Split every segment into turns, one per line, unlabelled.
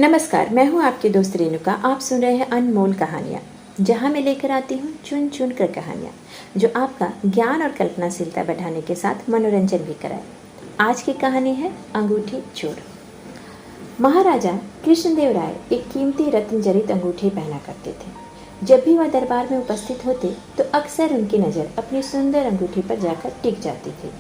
नमस्कार, मैं हूँ आपकी दोस्त रेणुका। आप सुन रहे हैं अनमोल कहानियाँ, जहाँ मैं लेकर आती हूँ चुन चुन कर कहानियाँ जो आपका ज्ञान और कल्पनाशीलता बढ़ाने के साथ मनोरंजन भी कराए। आज की कहानी है अंगूठी चोर। महाराजा कृष्णदेव राय एक कीमती रत्न जड़ित अंगूठी पहना करते थे। जब भी वह दरबार में उपस्थित होते तो अक्सर उनकी नज़र अपनी सुंदर अंगूठी पर जाकर टिक जाती थी।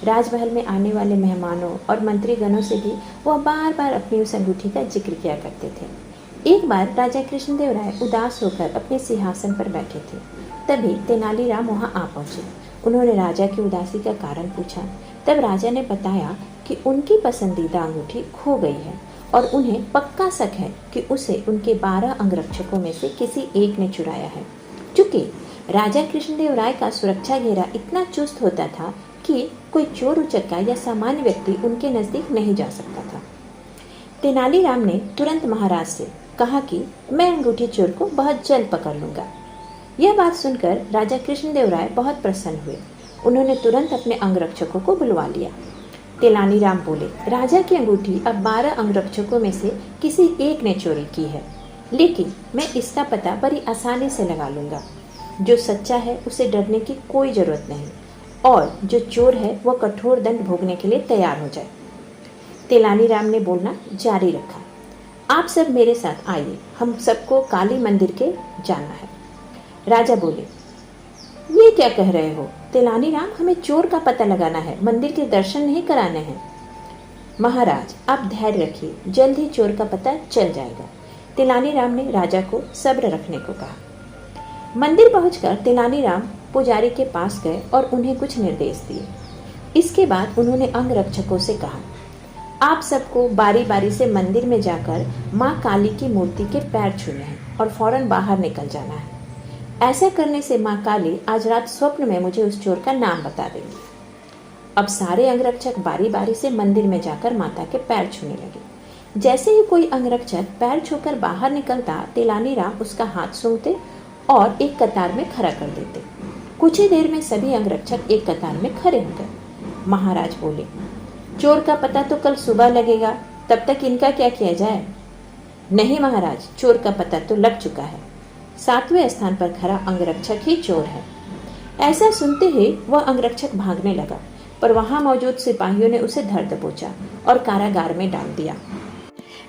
राजमहल में आने वाले मेहमानों और मंत्रीगणों से भी वह बार बार अपनी उस अंगूठी का जिक्र किया करते थे। एक बार राजा कृष्णदेव राय उदास होकर अपने सिंहासन पर बैठे थे। तभी तेनालीराम वहां आ पहुंचे। उन्होंने राजा की उदासी का कारण पूछा। तब राजा ने बताया कि उनकी पसंदीदा अंगूठी खो गई है और उन्हें पक्का शक है कि उसे उनके 12 अंगरक्षकों में से किसी एक ने चुराया है। चूंकि राजा कृष्णदेव राय का सुरक्षा घेरा इतना चुस्त होता था कि कोई चोर उचक्का या सामान्य व्यक्ति उनके नजदीक नहीं जा सकता था। तेनालीराम ने तुरंत महाराज से कहा कि मैं अंगूठी चोर को बहुत जल्द पकड़ लूंगा। यह बात सुनकर राजा कृष्णदेव राय बहुत प्रसन्न हुए। उन्होंने तुरंत अपने अंगरक्षकों को बुलवा लिया। तेनालीराम बोले, राजा की अंगूठी अब 12 अंगरक्षकों में से किसी एक ने चोरी की है, लेकिन मैं इसका पता बड़ी आसानी से लगा लूंगा। जो सच्चा है उसे डरने की कोई जरूरत नहीं और जो चोर है वह कठोर दंड भोगने के लिए तैयार हो जाए। तेनालीराम ने बोलना जारी रखा, आप सब मेरे साथ आइए, हम सबको काली मंदिर के जाना है। राजा बोले, ये क्या कह रहे हो तेनालीराम, हमें चोर का पता लगाना है, मंदिर के दर्शन नहीं कराने हैं। महाराज आप धैर्य रखिए, जल्द ही चोर का पता चल जाएगा। तेनालीराम ने राजा को सब्र रखने को कहा। मंदिर पहुंचकर तेनालीराम पुजारी के पास गए और उन्हें कुछ निर्देश दिए। इसके बाद उन्होंने अंगरक्षकों से कहा, आप सबको बारी बारी से मंदिर में जाकर माँ काली की मूर्ति के पैर छूने हैं और फौरन बाहर निकल जाना है। ऐसा करने से माँ काली आज रात स्वप्न में मुझे उस चोर का नाम बता देंगी। अब सारे अंगरक्षक बारी बारी से मंदिर में जाकर माता के पैर छूने लगे। जैसे ही कोई अंगरक्षक पैर छूकर बाहर निकलता, तेनालीराम उसका हाथ सूंघते और एक कतार में खड़ा कर देते। कुछ ही देर में सभी अंगरक्षक एक कतार में खड़े हो गए। महाराज बोले, चोर का पता तो कल सुबह लगेगा, तब तक इनका क्या किया जाए? नहीं महाराज, चोर का पता तो लग चुका है। 7वें स्थान पर खड़ा अंगरक्षक ही चोर है। ऐसा सुनते ही वह अंगरक्षक भागने लगा, पर वहां मौजूद सिपाहियों ने उसे धर दबोचा और कारागार में डाल दिया।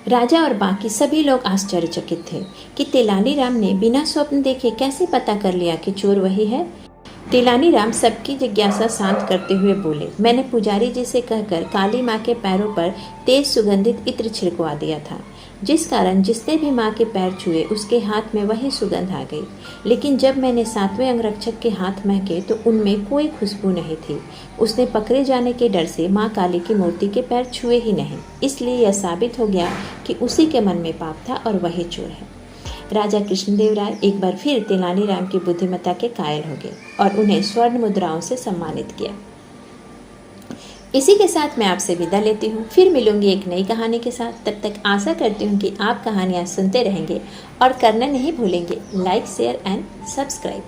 राजा और बाकी सभी लोग आश्चर्यचकित थे कि तेनालीराम ने बिना स्वप्न देखे कैसे पता कर लिया कि चोर वही है। तेनालीराम सबकी जिज्ञासा शांत करते हुए बोले, मैंने पुजारी जी से कहकर काली माँ के पैरों पर तेज सुगंधित इत्र छिड़कवा दिया था, जिस कारण जिसने भी माँ के पैर छुए उसके हाथ में वही सुगंध आ गई। लेकिन जब मैंने 7वें अंगरक्षक के हाथ महके तो उनमें कोई खुशबू नहीं थी। उसने पकड़े जाने के डर से माँ काली की मूर्ति के पैर छुए ही नहीं। इसलिए यह साबित हो गया कि उसी के मन में पाप था और वही चोर है। राजा कृष्णदेव राय एक बार फिर तेनालीराम की बुद्धिमत्ता के कायल हो गए और उन्हें स्वर्ण मुद्राओं से सम्मानित किया। इसी के साथ मैं आपसे विदा लेती हूँ। फिर मिलूंगी एक नई कहानी के साथ। तब तक आशा करती हूँ कि आप कहानियाँ सुनते रहेंगे और करना नहीं भूलेंगे लाइक, शेयर एंड सब्सक्राइब।